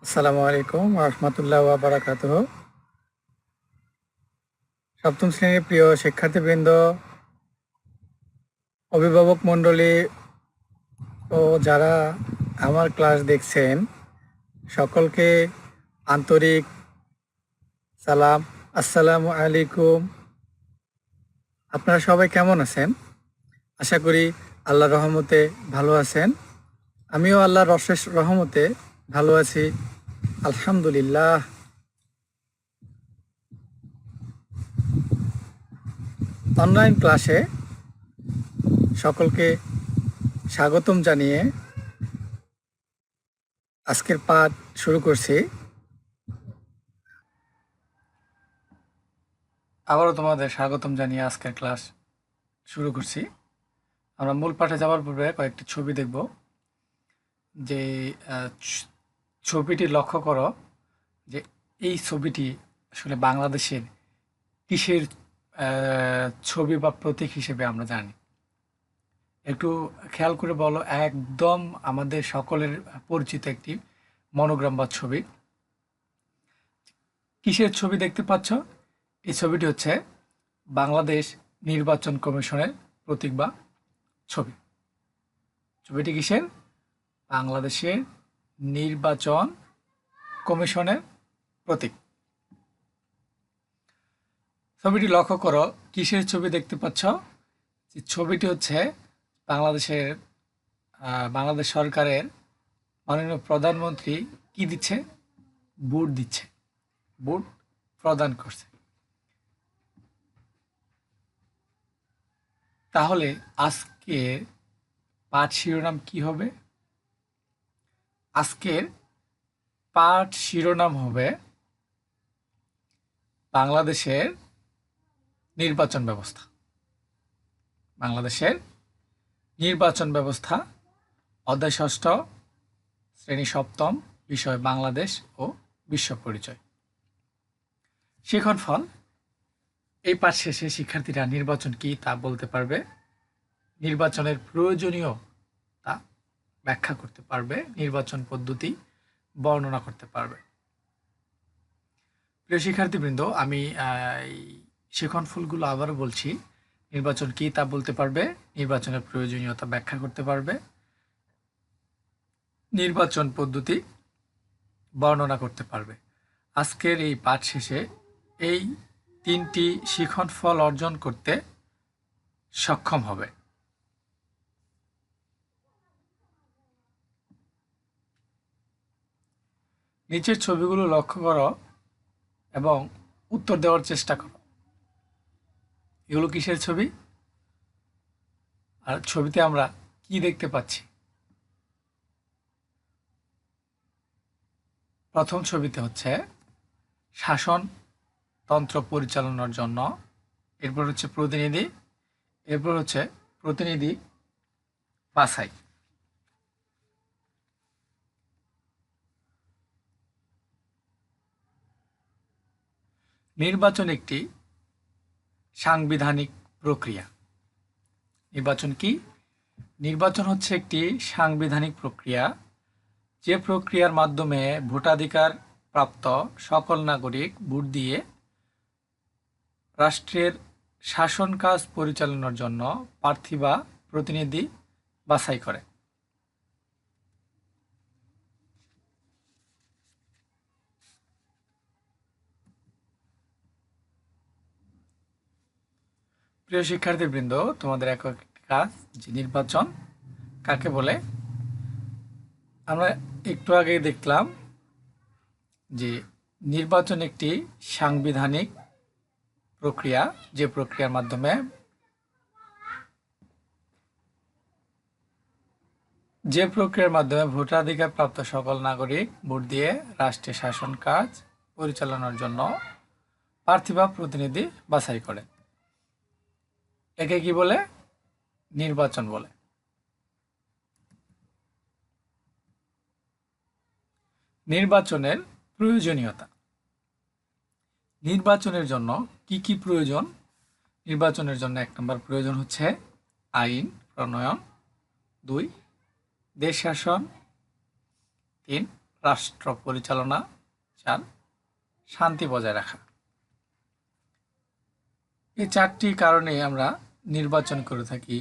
আসসালামু আলাইকুম রহমতুল্লাহ ওয়া বারাকাতুহু। সপ্তম শ্রেণীর প্রিয় শিক্ষার্থীবৃন্দ, অভিভাবক মণ্ডলী ও যারা আমার ক্লাস দেখছেন, সকলকে আন্তরিক সালাম। আসসালামু আলাইকুম। আপনারা সবাই কেমন আছেন? আশা করি আল্লাহর রহমতে ভালো আছেন। আমিও আল্লাহর অশেষ রহমতে ভালো আছি, আলহামদুলিল্লাহ। অনলাইন ক্লাসে সকলকে স্বাগতম জানিয়ে আজকের পাঠ শুরু করছি। আবারও তোমাদের স্বাগতম জানিয়ে আজকের ক্লাস শুরু করছি। আমরা মূল পাঠে যাওয়ার পূর্বে কয়েকটি ছবি দেখব। যে ছবিটি লক্ষ্য করো যে এই ছবিটি আসলে বাংলাদেশের কিসের ছবি বা প্রতীক হিসেবে আমরা জানি। একটু খেয়াল করে বলো। একদম আমাদের সকলের পরিচিত একটি মনোগ্রাম বা ছবি। কিসের ছবি দেখতে পাচ্ছ? এই ছবিটি হচ্ছে বাংলাদেশ নির্বাচন কমিশনের প্রতীক বা ছবি। ছবিটি কিসের? বাংলাদেশের নির্বাচন কমিশনের প্রতীক। ছবিটি লক্ষ্য করো, কিসের ছবি দেখতে পাচ্ছ? ছবিটি হচ্ছে বাংলাদেশের বাংলাদেশ সরকারের মাননীয় প্রধানমন্ত্রী কি দিচ্ছে? বুট দিচ্ছে, বুট প্রদান করছে। তাহলে আজকের পাঠ শিরোনাম কি হবে? আজকের পাঠ শিরোনাম হবে বাংলাদেশের নির্বাচন ব্যবস্থা। বাংলাদেশের নির্বাচন ব্যবস্থা, অধ্যায় ষষ্ঠ, শ্রেণী সপ্তম, বিষয় বাংলাদেশ ও বিশ্ব পরিচয়। শিক্ষণফল। এই পাঠ শেষে শিক্ষার্থীরা নির্বাচন কি তা বলতে পারবে, নির্বাচনের প্রয়োজনীয়তা ব্যাখ্যা করতে পারবে, নির্বাচন পদ্ধতি বর্ণনা করতে পারবে। প্রিয় শিক্ষার্থীবৃন্দ, আমি শিক্ষণফলগুলো আবারও বলছি। নির্বাচন কি তা বলতে পারবে, নির্বাচনের প্রয়োজনীয়তা ব্যাখ্যা করতে পারবে, নির্বাচন পদ্ধতি বর্ণনা করতে পারবে। আজকের এই পাঠ শেষে এই তিনটি শিক্ষণফল অর্জন করতে সক্ষম হবে। নিচের ছবিগুলো লক্ষ্য করো এবং উত্তর দেওয়ার চেষ্টা করো। এগুলো কিসের ছবি? আর ছবিতে আমরা কি দেখতে পাচ্ছি? প্রথম ছবিতে হচ্ছে শাসনতন্ত্র পরিচালনার জন্য, এরপর হচ্ছে প্রতিনিধি, এরপর হচ্ছে প্রতিনিধি বাছাই। নির্বাচন একটি সাংবিধানিক প্রক্রিয়া। নির্বাচন কি? নির্বাচন হচ্ছে একটি সাংবিধানিক প্রক্রিয়া, যে প্রক্রিয়ার মাধ্যমে ভোটাধিকার প্রাপ্ত সকল নাগরিক ভোট দিয়ে রাষ্ট্রের শাসন কাজ পরিচালনার জন্য প্রার্থী বা প্রতিনিধি বাছাই করে। প্রিয় শিক্ষার্থীবৃন্দ, তোমাদের একক কাজ যে নির্বাচন কাকে বলে। আমরা একটু আগেই দেখলাম যে নির্বাচন একটি সাংবিধানিক প্রক্রিয়া, যে প্রক্রিয়ার মাধ্যমে ভোটাধিকার প্রাপ্ত সকল নাগরিক ভোট দিয়ে রাষ্ট্রের শাসন কাজ পরিচালনার জন্য প্রার্থী বা প্রতিনিধি বাছাই করে। একে কি বলে? নির্বাচন বলে। নির্বাচনের প্রয়োজনীয়তা। নির্বাচনের জন্য কি কি প্রয়োজন? নির্বাচনের জন্য ১ নম্বর প্রয়োজন হচ্ছে আইন প্রণয়ন, ২ দেশ শাসন, ৩ রাষ্ট্র পরিচালনা, 4 শান্তি বজায় রাখা। এই 4টি কারণে আমরা নির্বাচন করে থাকি।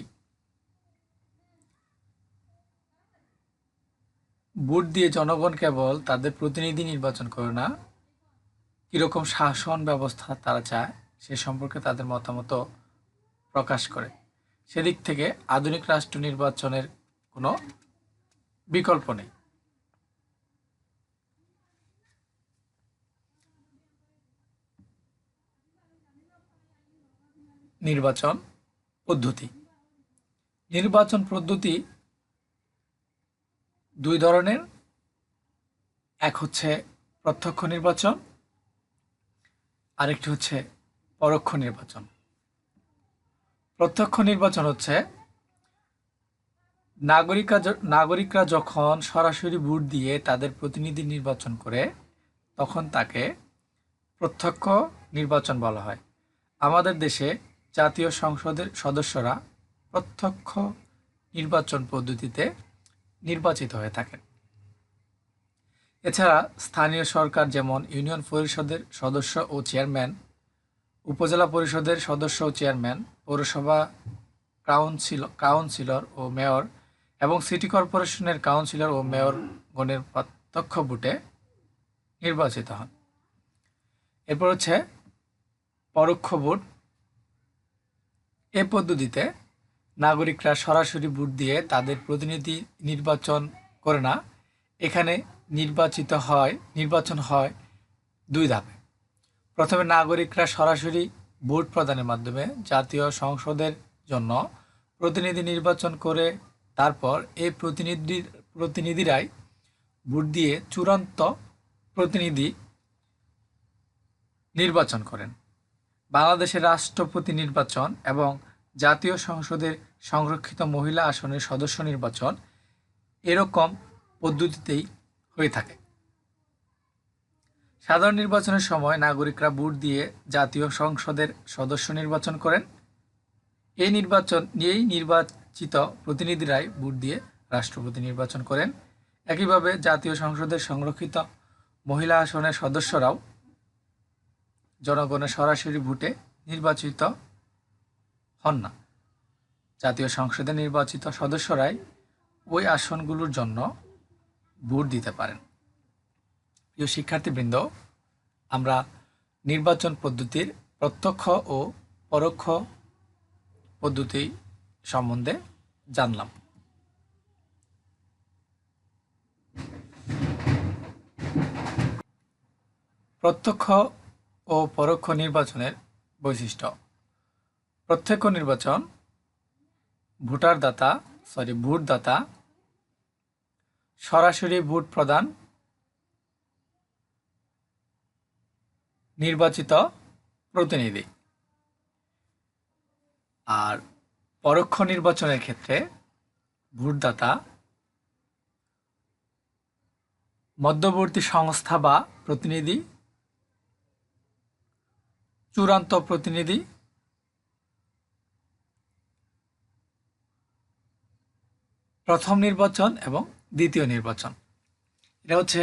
ভোট দিয়ে জনগণ কেবল তাদের প্রতিনিধি নির্বাচন করে না, কীরকম শাসন ব্যবস্থা তারা চায় সে সম্পর্কে তাদের মতামত প্রকাশ করে। সেদিক থেকে আধুনিক রাষ্ট্র নির্বাচনের কোনো বিকল্প নেই। নির্বাচন পদ্ধতি। নির্বাচন পদ্ধতি 2 ধরনের। এক হচ্ছে প্রত্যক্ষ নির্বাচন, আরেকটি হচ্ছে পরোক্ষ নির্বাচন। প্রত্যক্ষ নির্বাচন হচ্ছে নাগরিকরা যখন সরাসরি ভোট দিয়ে তাদের প্রতিনিধি নির্বাচন করে তখন তাকে প্রত্যক্ষ নির্বাচন বলা হয়। আমাদের দেশে জাতীয় সংসদের সদস্যরা প্রত্যক্ষ নির্বাচন পদ্ধতিতে নির্বাচিত হয়ে থাকেন। এছাড়া স্থানীয় সরকার যেমন ইউনিয়ন পরিষদের সদস্য ও চেয়ারম্যান, উপজেলা পরিষদের সদস্য ও চেয়ারম্যান, পৌরসভা কাউন্সিলর ও মেয়র এবং সিটি কর্পোরেশনের কাউন্সিলর ও মেয়রগণের প্রত্যক্ষ ভোটে নির্বাচিত হন। এরপর হচ্ছে পরোক্ষ ভোট। এ পদ্ধতিতে নাগরিকরা সরাসরি ভোট দিয়ে তাদের প্রতিনিধি নির্বাচন করে না। এখানে নির্বাচন হয় 2 ধাপে। প্রথমে নাগরিকরা সরাসরি ভোট প্রদানের মাধ্যমে জাতীয় সংসদের জন্য প্রতিনিধি নির্বাচন করে তারপর এই প্রতিনিধিরাই ভোট দিয়ে চূড়ান্ত প্রতিনিধি নির্বাচন করেন। বাংলাদেশের রাষ্ট্রপতি নির্বাচন এবং জাতীয় সংসদের সংরক্ষিত মহিলা আসনের সদস্য নির্বাচন এরকম পদ্ধতিতেই হয়ে থাকে। সাধারণ নির্বাচনের সময় নাগরিকরা ভোট দিয়ে জাতীয় সংসদের সদস্য নির্বাচন করেন। এই নির্বাচিত প্রতিনিধিরাই ভোট দিয়ে রাষ্ট্রপতি নির্বাচন করেন। একইভাবে জাতীয় সংসদের সংরক্ষিত মহিলা আসনের সদস্যরাও জনগণের সরাসরি ভোটে নির্বাচিত হন না। জাতীয় সংসদে নির্বাচিত সদস্যরাই ওই আসনগুলোর জন্য ভোট দিতে পারেন। প্রিয় শিক্ষার্থীবৃন্দ, আমরা নির্বাচন পদ্ধতির প্রত্যক্ষ ও পরোক্ষ পদ্ধতি সম্বন্ধে জানলাম। প্রত্যক্ষ ও পরোক্ষ নির্বাচনের বৈশিষ্ট্য। প্রত্যক্ষ নির্বাচন ভোটদাতা সরাসরি ভোট প্রদান, নির্বাচিত প্রতিনিধি। আর পরোক্ষ নির্বাচনের ক্ষেত্রে ভোটদাতা মধ্যবর্তী সংস্থা বা প্রতিনিধি, চূড়ান্ত প্রতিনিধি, প্রথম নির্বাচন এবং দ্বিতীয় নির্বাচন। এটা হচ্ছে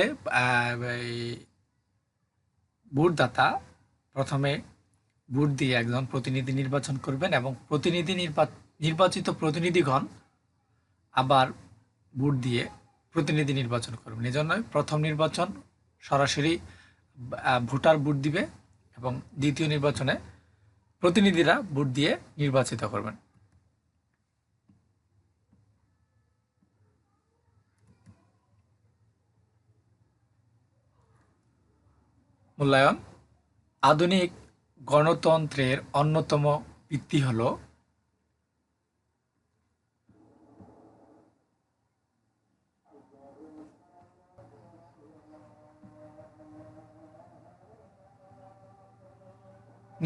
ভোটদাতা প্রথমে ভোট দিয়ে একজন প্রতিনিধি নির্বাচন করবেন এবং নির্বাচিত প্রতিনিধিগণ আবার ভোট দিয়ে প্রতিনিধি নির্বাচন করবেন। এজন্য প্রথম নির্বাচন সরাসরি ভোটার ভোট দিবে এবং দ্বিতীয় নির্বাচনে প্রতিনিধিরা ভোট দিয়ে নির্বাচিত করবেন। মূল্যায়ন। আধুনিক গণতন্ত্রের অন্যতম ভিত্তি হল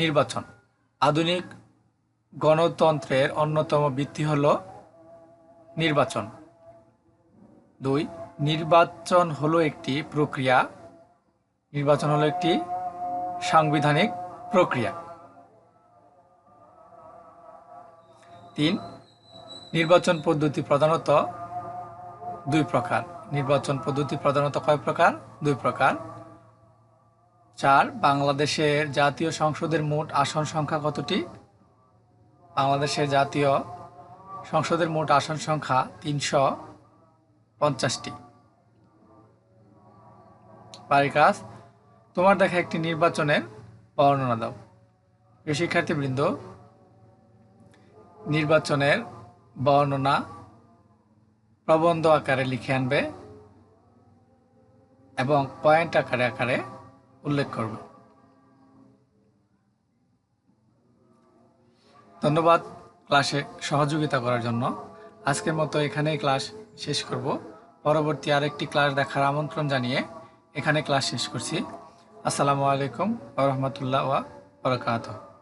নির্বাচন। আধুনিক গণতন্ত্রের অন্যতম ভিত্তি হল নির্বাচন। 2, নির্বাচন হলো একটি প্রক্রিয়া। নির্বাচন হলো একটি সাংবিধানিক প্রক্রিয়া। 3, নির্বাচন পদ্ধতি প্রধানত 2 প্রকার। নির্বাচন পদ্ধতি প্রধানত কয় প্রকার? 2 প্রকার। 4 বাংলাদেশের জাতীয় সংসদের মোট আসন সংখ্যা কতটি? বাংলাদেশের জাতীয় সংসদের মোট আসন সংখ্যা 350টি। বাড়ির কাজ, তোমার দেখা একটি নির্বাচনের বর্ণনা দাও। প্রিয় শিক্ষার্থীবৃন্দ, নির্বাচনের বর্ণনা প্রবন্ধ আকারে লিখে আনবে এবং পয়েন্ট আকারে উল্লেখ করবে। ধন্যবাদ ক্লাসে সহযোগিতা করার জন্য। আজকের মতো এখানেই ক্লাস শেষ করব। পরবর্তী আরেকটি ক্লাস দেখার আমন্ত্রণ জানিয়ে এখানে ক্লাস শেষ করছি। আসসালামু আলাইকুম ওয়া রাহমাতুল্লাহি ওয়া বারাকাতুহু।